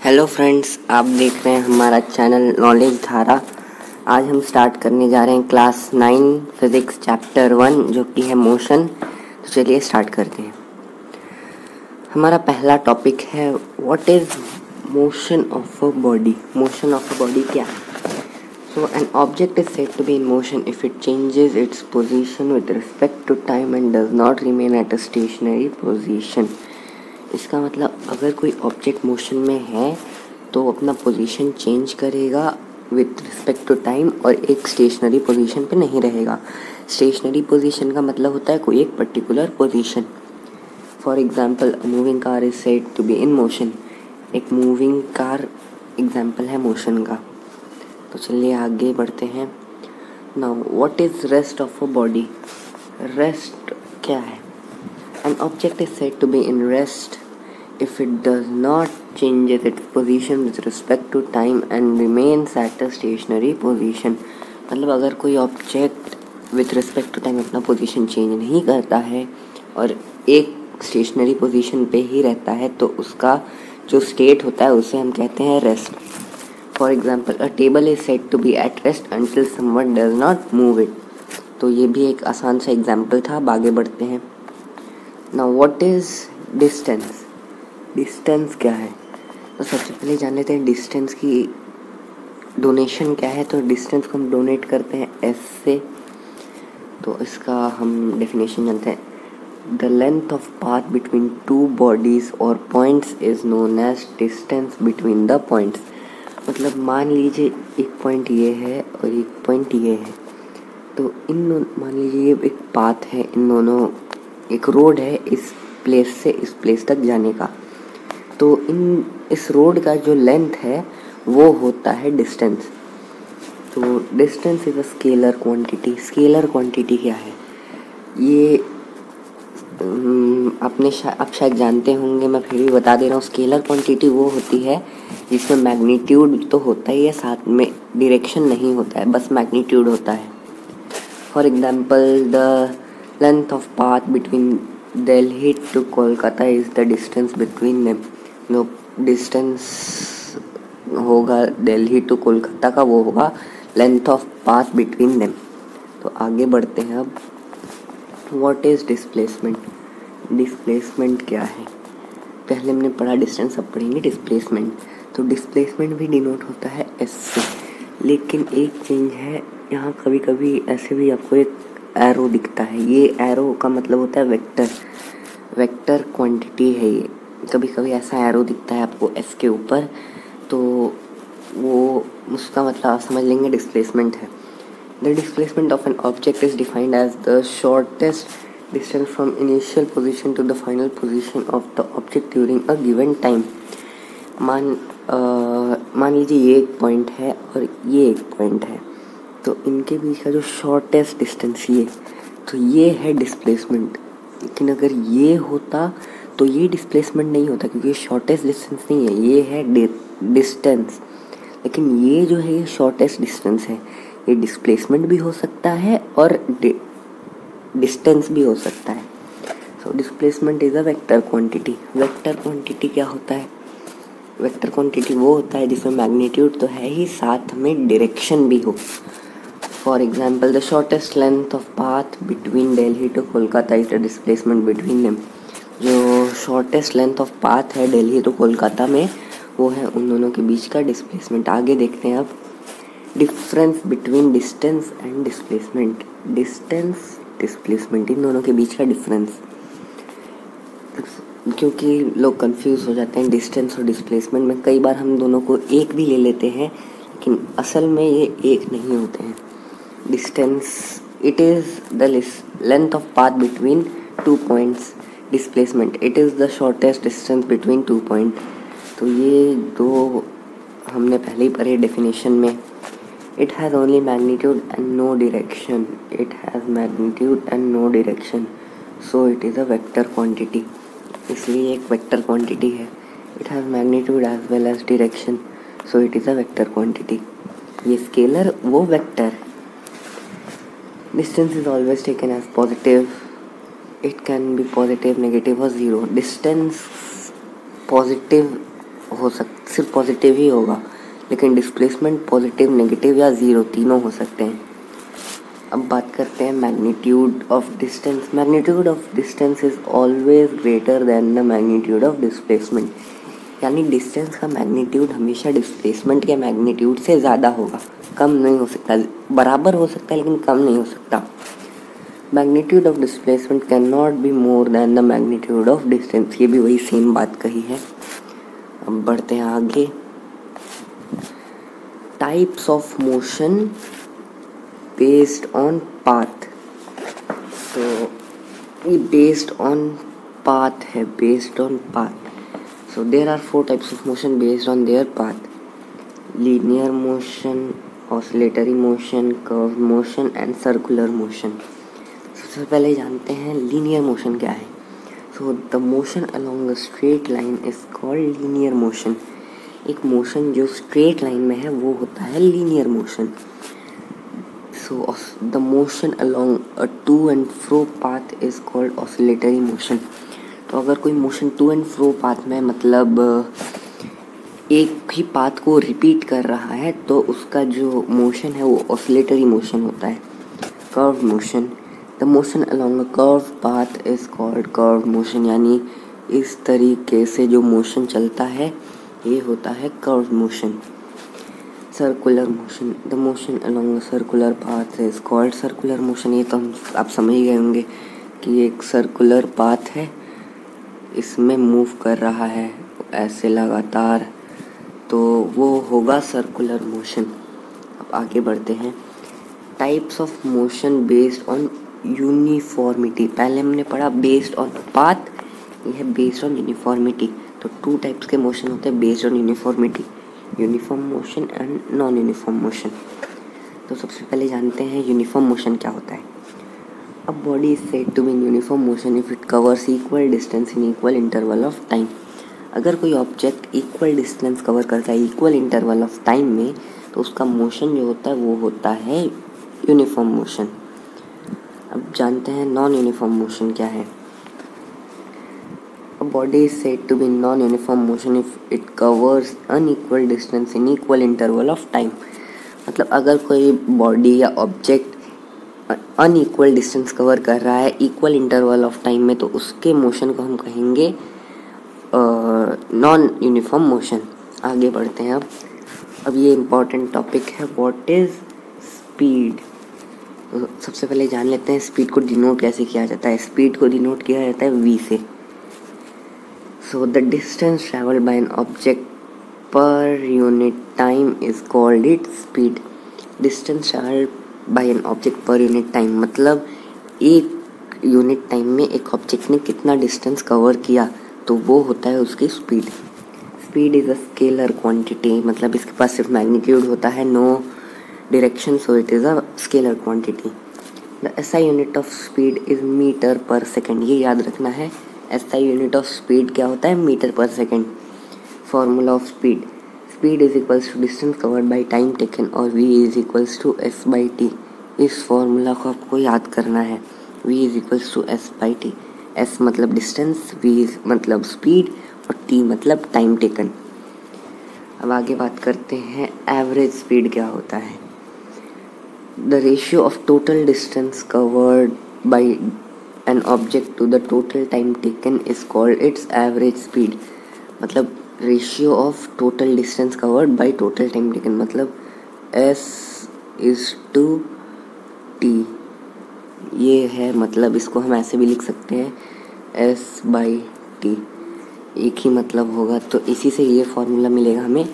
Hello friends, आप देख रहे हैं हमारा चैनल नॉलेज धारा। आज हम स्टार्ट करने जा रहे हैं क्लास 9 फिज़िक्स चैप्टर 1 जो कि है मोशन। तो चलिए स्टार्ट करते हैं। हमारा पहला टॉपिक है what is motion of a body. Motion of a body क्या है? So an object is said to be in motion if it changes its position with respect to time and does not remain at a stationary position. इसका मतलब अगर कोई object motion में है तो अपना पोजीशन चेंज करेगा विथ रिस्पेक्ट टू टाइम और एक स्टेशनरी पोजीशन पे नहीं रहेगा। स्टेशनरी पोजीशन का मतलब होता है कोई एक particular position. For example a moving car is said to be in motion. एक मूविंग कार एग्जांपल है मोशन का। तो चलिए आगे बढ़ते हैं। Now what is rest of a body? Rest क्या है? An object is said to be in rest if it does not change its position with respect to time and remains at a stationary position। मतलब अगर कोई object with respect to time अपना position change नहीं करता है और एक stationery position पे ही रहता है तो उसका जो स्टेट होता है उसे हम कहते हैं rest. For example a table is said to be at rest until someone does not move it. तो ये भी एक आसान सा एग्जाम्पल था। अब आगे बढ़ते हैं। Now what is distance? Distance क्या है? तो सबसे पहले जान लेते हैं डिस्टेंस की डोनेशन क्या है। तो डिस्टेंस को हम डोनेट करते हैं एस से। तो इसका हम डेफिनेशन जानते हैं। The length of path between two bodies और points is known as distance between the points. मतलब मान लीजिए एक पॉइंट ये है और एक पॉइंट ये है। तो मान लीजिए ये एक पाथ है, इन दोनों एक रोड है इस प्लेस से इस प्लेस तक जाने का। तो इस रोड का जो लेंथ है वो होता है डिस्टेंस। तो distance is a scalar quantity. Scalar quantity क्या है? ये आप शायद जानते होंगे, मैं फिर भी बता दे रहा हूँ। स्केलर क्वांटिटी वो होती है जिसमें मैग्नीट्यूड तो होता ही है, साथ में डायरेक्शन नहीं होता है, बस मैग्नीट्यूड होता है। For example the length of path between Delhi to Kolkata is the distance between them। जो डिस्टेंस होगा दिल्ली टू कोलकाता का वो होगा length of path between them. तो आगे बढ़ते हैं अब। What is displacement? डिस्प्लेसमेंट क्या है? पहले हमने पढ़ा डिस्टेंस, अब पढ़ेंगे डिस्प्लेसमेंट। तो डिस्प्लेसमेंट भी डिनोट होता है एस से, लेकिन एक चेंज है यहाँ। कभी कभी ऐसे भी आपको एक एरो दिखता है। ये एरो का मतलब होता है वेक्टर। वेक्टर क्वांटिटी है ये। कभी कभी ऐसा एरो दिखता है आपको एस के ऊपर, तो वो उसका मतलब आप समझ लेंगे डिस्प्लेसमेंट है। The displacement of an object is defined as the shortest distance from initial position to the final position of the object during a given time. मान लीजिए ये एक पॉइंट है और ये एक पॉइंट है, तो इनके बीच का जो शॉर्टेस्ट डिस्टेंस तो ये है डिस्प्लेसमेंट। लेकिन अगर ये होता तो ये डिस्प्लेसमेंट नहीं होता, क्योंकि ये शॉर्टेस्ट डिस्टेंस नहीं है, ये है डिस्टेंस। लेकिन ये जो है ये शॉर्टेस्ट डिस्टेंस है। ये डिस्प्लेसमेंट भी हो सकता है और डिस्टेंस भी हो सकता है। So displacement is a vector quantity. Vector quantity क्या होता है? वेक्टर क्वांटिटी वो होता है जिसमें मैग्नीट्यूड तो है ही, साथ में डायरेक्शन भी हो। For example, the shortest length of path between Delhi to Kolkata is the displacement between them। जो shortest length of path है दिल्ली to कोलकाता में, वो है उन दोनों के बीच का डिस्प्लेसमेंट। आगे देखते हैं अब difference between distance and displacement. Distance displacement in दोनों के बीच का डिफरेंस, क्योंकि लोग कंफ्यूज हो जाते हैं डिस्टेंस और डिस्प्लेसमेंट में। कई बार हम दोनों को एक भी ले लेते हैं, लेकिन असल में ये एक नहीं होते हैं। Distance, it is the length of path between 2 points। Displacement, it is the shortest distance between 2 points। तो ये दो हमने पहले ही पढ़े डेफिनेशन में। It has only magnitude and no direction। It has magnitude and no direction, so it is a vector quantity। इसलिए एक vector quantity है। It has magnitude as well as direction, so it is a vector quantity। ये scalar वो vector. Distance is always taken as positive। It can be positive, negative or zero। Distance positive सिर्फ positive ही होगा, लेकिन displacement positive, negative या zero तीनों हो सकते हैं। अब बात करते हैं magnitude of distance. Magnitude of distance is always greater than the magnitude of displacement, यानी डिस्टेंस का मैग्नीट्यूड हमेशा डिस्प्लेसमेंट के मैग्नीट्यूड से ज़्यादा होगा, कम नहीं हो सकता। बराबर हो सकता है लेकिन कम नहीं हो सकता। Magnitude of displacement can not be more than the magnitude of distance, ये भी वही सेम बात कही है। अब बढ़ते हैं आगे। Types of motion based on path. तो ये बेस्ड ऑन पाथ है, based on path. So there are 4 types of motion based on their path: linear motion, oscillatory motion, curve motion and circular motion. सबसे पहले जानते हैं linear motion क्या है। So the motion along a straight line is called linear motion. एक motion जो straight line में है वो होता है linear motion. So the motion along a to and fro path is called oscillatory motion. तो अगर कोई motion to and fro path में, मतलब एक ही पाथ को रिपीट कर रहा है, तो उसका जो मोशन है वो ऑसिलेटरी मोशन होता है। Curve motion, the motion along a curve path is called curve motion, यानी इस तरीके से जो मोशन चलता है ये होता है curve motion. Circular motion, the motion along a circular path is called circular motion. ये तो आप समझ ही गए होंगे कि एक सर्कुलर पाथ है, इसमें मूव कर रहा है ऐसे लगातार, तो वो होगा सर्कुलर मोशन। अब आगे बढ़ते हैं। Types of motion based on uniformity. पहले हमने पढ़ा बेस्ड ऑन पाथ, ये है बेस्ड ऑन यूनिफॉर्मिटी। तो 2 टाइप्स के मोशन होते हैं based on uniformity: uniform motion and non uniform motion. तो सबसे पहले जानते हैं यूनिफॉर्म मोशन क्या होता है। A body is said to be in uniform motion if it covers equal distance in equal interval of time. अगर कोई ऑब्जेक्ट इक्वल डिस्टेंस कवर करता है इक्वल इंटरवल ऑफ टाइम में, तो उसका मोशन जो होता है वो होता है यूनिफॉर्म मोशन। अब जानते हैं नॉन यूनिफॉर्म मोशन क्या है। A body is said to be in non-uniform motion if it covers unequal distance in equal interval of time। मतलब अगर कोई बॉडी या ऑब्जेक्ट अनइक्वल डिस्टेंस कवर कर रहा है इक्वल इंटरवल ऑफ टाइम में, तो उसके मोशन को हम कहेंगे नॉन यूनिफॉर्म मोशन। आगे बढ़ते हैं। अब ये इम्पॉर्टेंट टॉपिक है, व्हाट इज़ स्पीड। तो सबसे पहले जान लेते हैं स्पीड को डिनोट कैसे किया जाता है। स्पीड को डिनोट किया जाता है v से। So the distance traveled by an object per unit time is called its speed। Distance traveled by an object per unit time, मतलब एक यूनिट टाइम में एक ऑब्जेक्ट ने कितना डिस्टेंस कवर किया, तो वो होता है उसकी speed. Speed is a scalar quantity, मतलब इसके पास सिर्फ मैग्नीट्यूड होता है, no direction, so it is a scalar quantity. The SI unit of speed is metre per second, ये याद रखना है। SI यूनिट ऑफ स्पीड क्या होता है, metre per second. Formula of speed, speed is equals to distance covered by time taken और v is equals to s by T. इस formula को आपको याद करना है, v is equals to s by T. s मतलब distance, v मतलब speed और t मतलब टाइम टेकन। अब आगे बात करते हैं एवरेज स्पीड क्या होता है। The ratio of total distance covered by an object to the total time taken is called its average speed। मतलब ratio of total distance covered by total time taken, मतलब s इज टू t। ये है, मतलब इसको हम ऐसे भी लिख सकते हैं s बाई टी, एक ही मतलब होगा। तो इसी से ये फॉर्मूला मिलेगा हमें,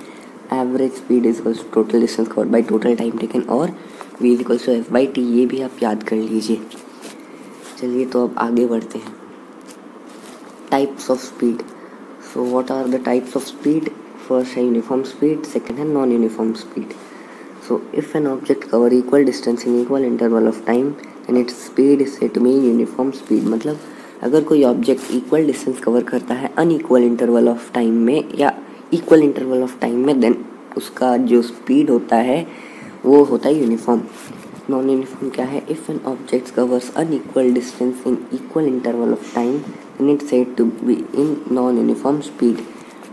average speed is equals to total distance covered by total time taken और v is equals to s by T. ये भी आप याद कर लीजिए। चलिए तो अब आगे बढ़ते हैं। Types of speed. So what are the types of speed. First है यूनिफॉर्म स्पीड, सेकंड है non uniform speed. So if an object cover equal distance in equal interval of time then its speed is said to be uniform speed. मतलब अगर कोई object equal distance cover करता है unequal interval of time में या equal interval of time में, then उसका जो स्पीड होता है वो होता है यूनिफॉर्म। नॉन यूनिफॉर्म क्या है, if an object covers unequal distance in equal interval of time then it's said to be in non uniform speed.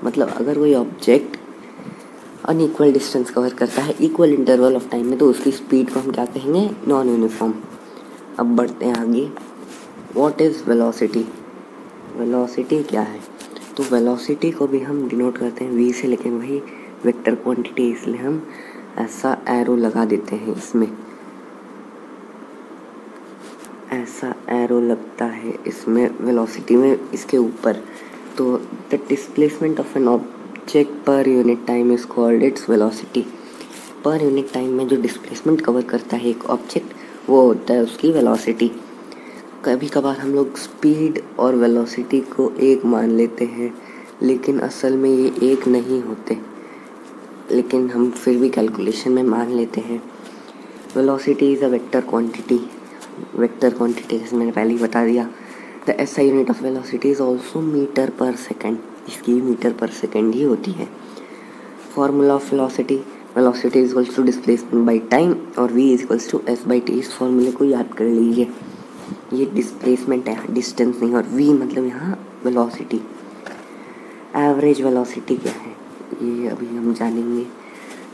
मतलब अगर कोई ऑब्जेक्ट अनइक्वल डिस्टेंस कवर करता है इक्वल इंटरवल ऑफ टाइम में तो उसकी स्पीड को हम क्या कहेंगे, नॉन यूनिफॉर्म। अब बढ़ते हैं आगे। What is velocity? वेलोसिटी क्या है? तो वेलोसिटी को भी हम डिनोट करते हैं v से, लेकिन वही वेक्टर क्वांटिटी, इसलिए हम ऐसा एरो लगा देते हैं। इसमें ऐसा एरो लगता है इसमें वेलोसिटी में, इसके ऊपर। तो the displacement of an object पर unit time is called its velocity. Per unit time में जो डिस्प्लेसमेंट कवर करता है एक ऑब्जेक्ट, वो होता है उसकी वेलोसिटी। कभी कभार हम लोग स्पीड और वेलोसिटी को एक मान लेते हैं, लेकिन असल में ये एक नहीं होते, लेकिन हम फिर भी कैलकुलेशन में मान लेते हैं। Velocity is a vector quantity. Vector quantity जैसे मैंने पहले ही बता दिया। The SI unit of velocity is also metre per second. इसकी मीटर पर सेकेंड ही होती है। Formula of velocity, velocity is equals to displacement by time और v is equals to S by T. इस फॉर्मूले को याद कर लीजिए। ये डिस्प्लेसमेंट है, डिस्टेंस नहीं, और v मतलब यहाँ वेलोसिटी। एवरेज वेलोसिटी क्या है ये अभी हम जानेंगे।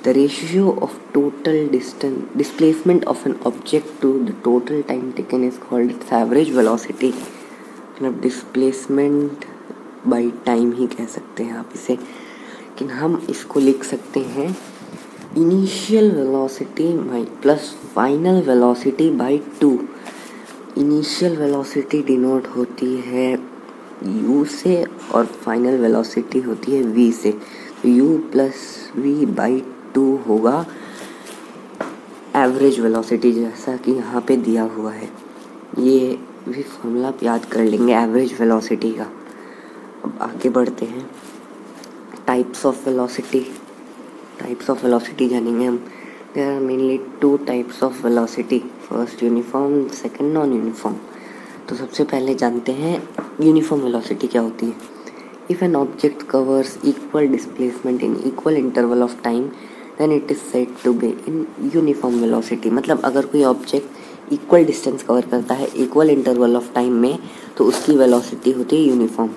The ratio of total displacement of an object to the total time taken is called its average velocity. मतलब डिस्प्लेसमेंट बाई टाइम ही कह सकते हैं आप इसे, लेकिन हम इसको लिख सकते हैं initial velocity plus final velocity by 2। Initial velocity denote होती है u से और फाइनल वेलोसिटी होती है v से। तो u प्लस v बाई 2 होगा एवरेज वेलोसिटी, जैसा कि यहाँ पे दिया हुआ है। ये भी फॉर्मूला आप याद कर लेंगे एवरेज वेलोसिटी का। अब आगे बढ़ते हैं। Types of velocity, types of velocity जानेंगे हम। There are mainly 2 types of velocity, first uniform, second non uniform. तो सबसे पहले जानते हैं यूनिफॉर्म वेलोसिटी क्या होती है। If an object covers equal displacement in equal interval of time then it is said to be in uniform velocity. मतलब अगर कोई ऑब्जेक्ट इक्वल डिस्टेंस कवर करता है इक्वल इंटरवल ऑफ टाइम में तो उसकी वेलोसिटी होती है uniform.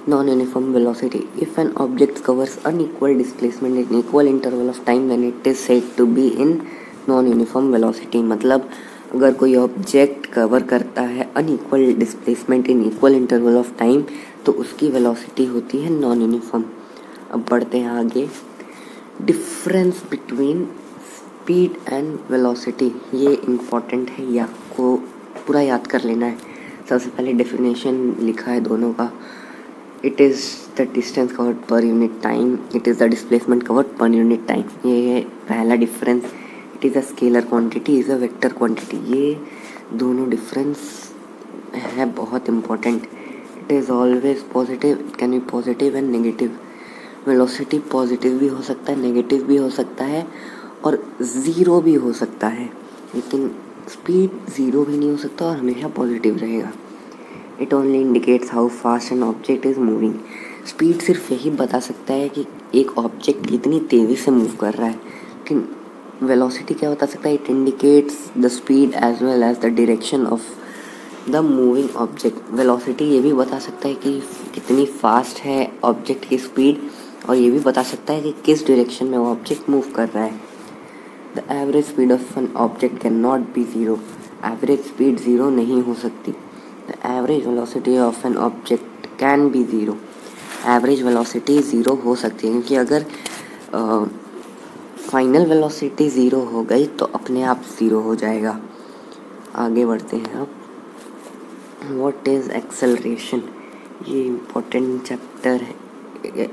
Non uniform velocity, if an object covers unequal displacement in equal interval of time then it is said to be in non uniform velocity. मतलब अगर कोई ऑब्जेक्ट कवर करता है unequal displacement in equal interval of time तो उसकी velocity होती है non uniform. अब बढ़ते हैं आगे। Difference between speed and velocity, ये इम्पॉर्टेंट है, ये आपको पूरा याद कर लेना है। सबसे पहले डेफिनेशन लिखा है दोनों का। It is the distance covered पर unit time, it is the displacement covered पर यूनिट टाइम। ये है पहला difference. It is a scalar quantity, is a vector quantity. ये दोनों डिफरेंस है बहुत important. It is always positive, it can be positive and negative. Velocity positive भी हो सकता है, नेगेटिव भी हो सकता है और ज़ीरो भी हो सकता है, लेकिन स्पीड ज़ीरो भी नहीं हो सकता और हमेशा पॉजिटिव रहेगा। It only indicates how fast an object is moving. Speed सिर्फ यही बता सकता है कि एक ऑब्जेक्ट कितनी तेज़ी से मूव कर रहा है, लेकिन वेलोसिटी क्या बता सकता है? It indicates the speed as well as the direction of the moving object. Velocity ये भी बता सकता है कि कितनी फास्ट है ऑब्जेक्ट की स्पीड, और ये भी बता सकता है कि किस डायरेक्शन में वो ऑब्जेक्ट मूव कर रहा है। The average speed of an object can not be zero. Average speed zero नहीं हो सकती। The average velocity of an object can be zero. Average velocity zero हो सकती है, क्योंकि अगर फाइनल वेलोसिटी ज़ीरो हो गई तो अपने आप ज़ीरो हो जाएगा। आगे बढ़ते हैं अब। What is acceleration? ये इम्पोर्टेंट चैप्टर है,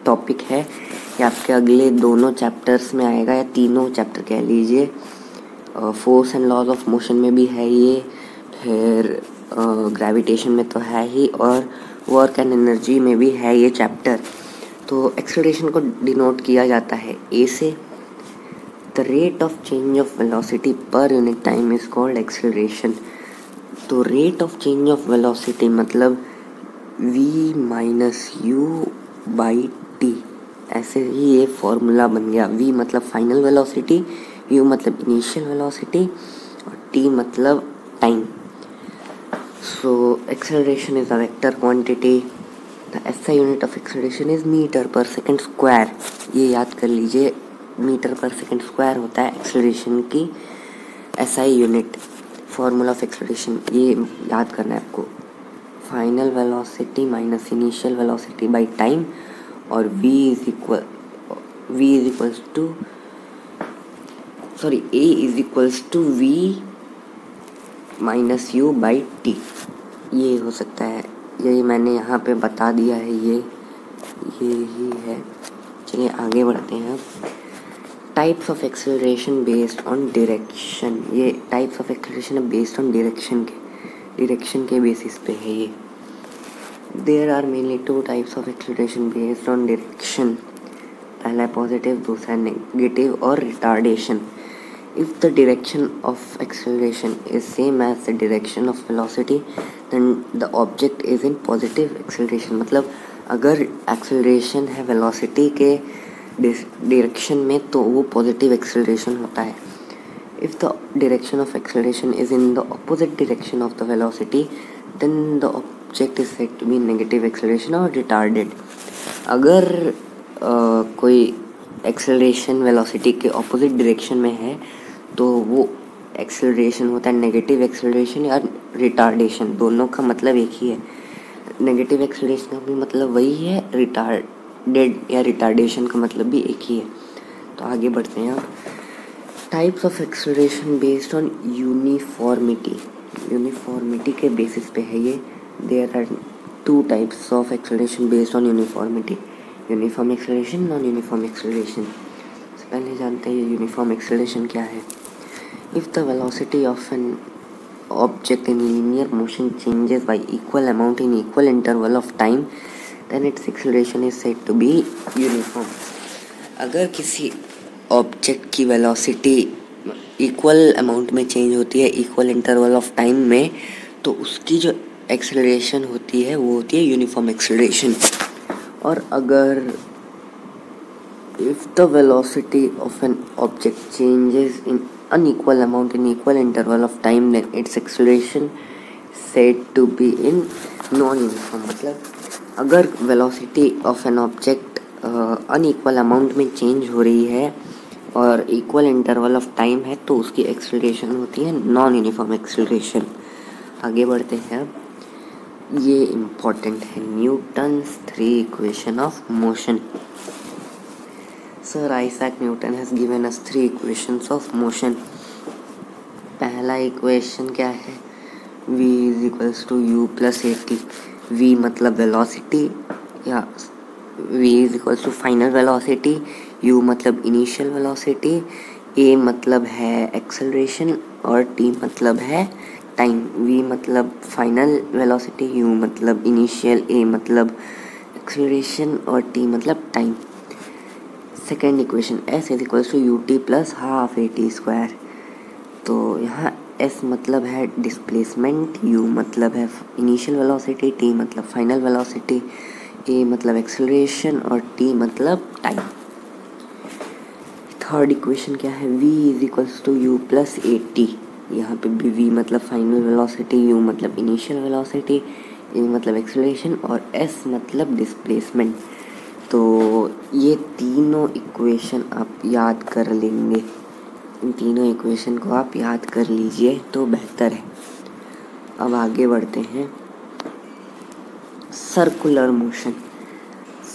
टॉपिक है। ये आपके अगले दोनों चैप्टर्स में आएगा, या तीनों चैप्टर कह लीजिए। Force and laws of motion में भी है ये, फिर ग्रेविटेशन में तो है ही, और वर्क एंड एनर्जी में भी है ये चैप्टर। तो एक्सेलरेशन को डिनोट किया जाता है ए से। The rate of change of velocity per unit time is called acceleration. तो rate of change of velocity मतलब v minus you by t. ऐसे ही ये फॉर्मूला बन गया। v मतलब फाइनल वेलोसिटी, u मतलब इनिशियल वेलोसिटी और t मतलब time. So acceleration is a vector quantity. The SI unit of acceleration is metre per second square. ये याद कर लीजिए, मीटर पर सेकंड स्क्वायर होता है एक्सेलरेशन की SI unit. Formula of acceleration ये याद करना है आपको, final velocity minus initial velocity by time, और v is equals to v minus you by T. ये हो सकता है, यही मैंने यहाँ पे बता दिया है, ये ही है। चलिए आगे बढ़ते हैं। Types of acceleration based on direction, ये types of acceleration based on direction के बेसिस पे है ये। There are mainly two types of acceleration based on direction, पहला पॉजिटिव, दूसरा नेगेटिव और retardation. If the direction of acceleration is same as the direction of velocity, then the object is in positive acceleration। मतलब अगर acceleration है velocity के direction में तो वो positive acceleration होता है। If the direction of acceleration is in the opposite direction of the velocity, then the object is said to be negative acceleration or retarded। अगर कोई acceleration velocity के opposite direction में है तो वो एक्सेलरेशन होता है नेगेटिव एक्सेलरेशन या रिटार्डेशन। दोनों का मतलब एक ही है, नेगेटिव एक्सेलरेशन का भी मतलब वही है, रिटार्डेड या रिटार्डेशन का मतलब भी एक ही है। तो आगे बढ़ते हैं अब। Types of acceleration based on uniformity के बेसिस पे है ये। There are two types of acceleration based on uniformity, uniform acceleration, non uniform acceleration. पहले जानते हैं यूनिफॉर्म एक्सेलरेशन क्या है। If the velocity of an object in linear motion changes by equal amount in equal interval of time, then its acceleration is said to be uniform। अगर किसी object की velocity equal amount में change होती है equal interval of time में, तो उसकी जो एक्सेलरेशन होती है वो होती है यूनिफॉर्म एक्सेलरेशन। और अगर if the velocity of an object changes in unequal amount in equal interval of time, then its acceleration said to be in non-uniform। मतलब अगर velocity of an object unequal amount में change हो रही है और equal interval of time है तो उसकी acceleration होती है non-uniform acceleration। आगे बढ़ते हैं अब। ये important है, Newton's 3 equation of motion। Sir Isaac Newton has given us 3 equations of motion। पहला इक्वेशन क्या है, v is equals to u plus at। v मतलब वेलोसिटी या v is equals to final velocity, u मतलब initial velocity, a मतलब है acceleration और t मतलब है टाइम। v मतलब फाइनल वेलोसिटी, u मतलब इनिशियल, a मतलब एक्सेलरेशन और t मतलब time. Second equation, s is equals to U T plus half A T square. तो यहाँ s मतलब है डिस्प्लेसमेंट, u मतलब है इनिशियल वेलोसिटी, t मतलब फाइनल वेलोसिटी, a मतलब एक्सेलरेशन और t मतलब टाइम। थर्ड इक्वेशन क्या है, v is equals to U plus A T. यहाँ पे भी v मतलब फाइनल वेलोसिटी, u मतलब इनिशियल वेलोसिटी, a मतलब एक्सेलरेशन और s मतलब डिस्प्लेसमेंट। तो ये तीनों इक्वेशन आप याद कर लेंगे, इन तीनों इक्वेशन को आप याद कर लीजिए तो बेहतर है। अब आगे बढ़ते हैं। Circular motion.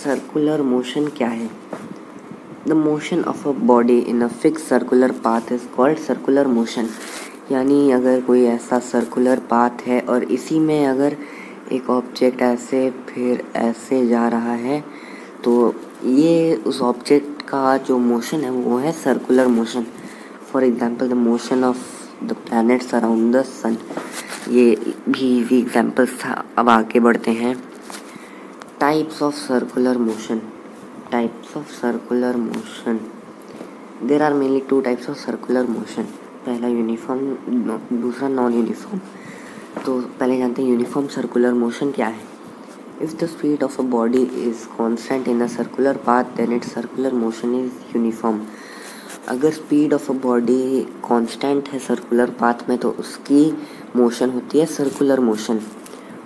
सर्कुलर मोशन क्या है, the motion of a body in a fix circular path is called circular motion. यानी अगर कोई ऐसा सर्कुलर पाथ है और इसी में अगर एक ऑब्जेक्ट ऐसे फिर ऐसे जा रहा है तो ये उस ऑब्जेक्ट का जो मोशन है वो है circular motion. For example the motion of the planets around the sun, ये भी इजी एग्जांपल्स था। अब आगे बढ़ते हैं। Types of circular motion. Types of circular motion, there are mainly 2 types of circular motion. पहला यूनिफॉर्म, दूसरा नॉन यूनिफॉर्म। तो पहले जानते हैं यूनिफॉर्म सर्कुलर मोशन क्या है। If the speed of a body is constant in a circular path, then its circular motion is uniform। अगर speed of a body constant है सर्कुलर पाथ में तो उसकी मोशन होती है सर्कुलर मोशन।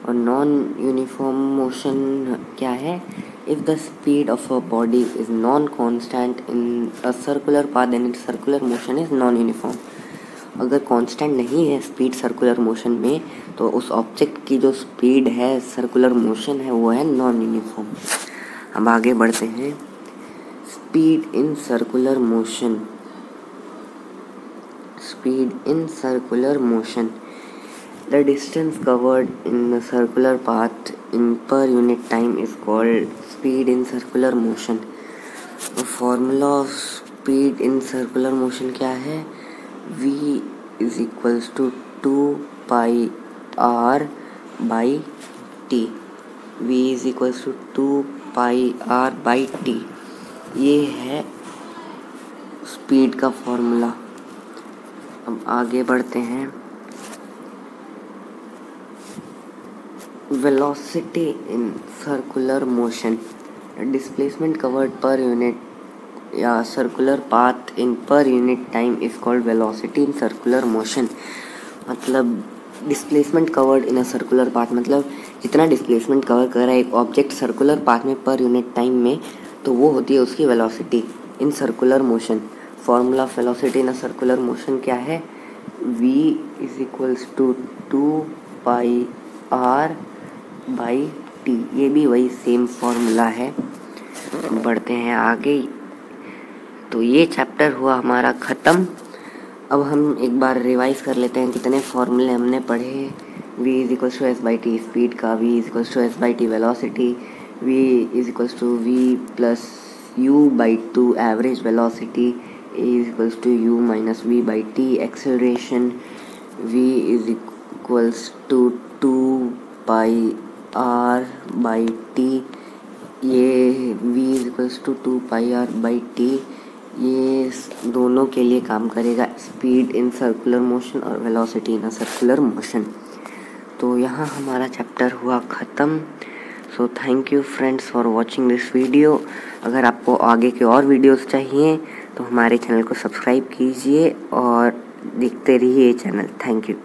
और नॉन यूनिफॉर्म मोशन क्या है? If the speed of a body is non constant in a circular path then it circular motion is non uniform. अगर कांस्टेंट नहीं है स्पीड सर्कुलर मोशन में, तो उस ऑब्जेक्ट की जो स्पीड है सर्कुलर मोशन है वो है नॉन यूनिफॉर्म। अब आगे बढ़ते हैं। Speed in circular motion, speed in circular motion, the distance covered in the circular path in per unit time is called speed in circular motion। The formula of speed in circular motion क्या है? v is equals to 2 pi r by t। v is equals to 2 pi r by t, ये है speed का formula. अब आगे बढ़ते हैं। Velocity in circular motion, displacement covered per unit या circular path in per unit time is called velocity in circular motion। मतलब displacement covered in a circular path, मतलब जितना displacement कवर कर रहा है एक ऑब्जेक्ट सर्कुलर पाथ में पर यूनिट टाइम में, तो वो होती है उसकी velocity in circular motion. Formula of velocity in a circular motion क्या है? v is equals to 2 pi r by T, ये भी वही सेम फॉर्मूला है। बढ़ते हैं आगे। तो ये चैप्टर हुआ हमारा ख़त्म। अब हम एक बार रिवाइज कर लेते हैं कितने फॉर्मूले हमने पढ़े। v is equals to S by T speed का, v is equals to S by T velocity, v is equals to v plus u by 2 average velocity, a is equals to u minus v by T acceleration, v is equals to 2 pi r by T, ये v is equals to 2 pi r by T, ये दोनों के लिए काम करेगा, speed in circular motion और velocity in a circular motion. तो यहाँ हमारा चैप्टर हुआ ख़त्म। So thank you friends for watching this video. अगर आपको आगे के और वीडियोस चाहिए तो हमारे चैनल को सब्सक्राइब कीजिए और देखते रहिए चैनल। Thank you.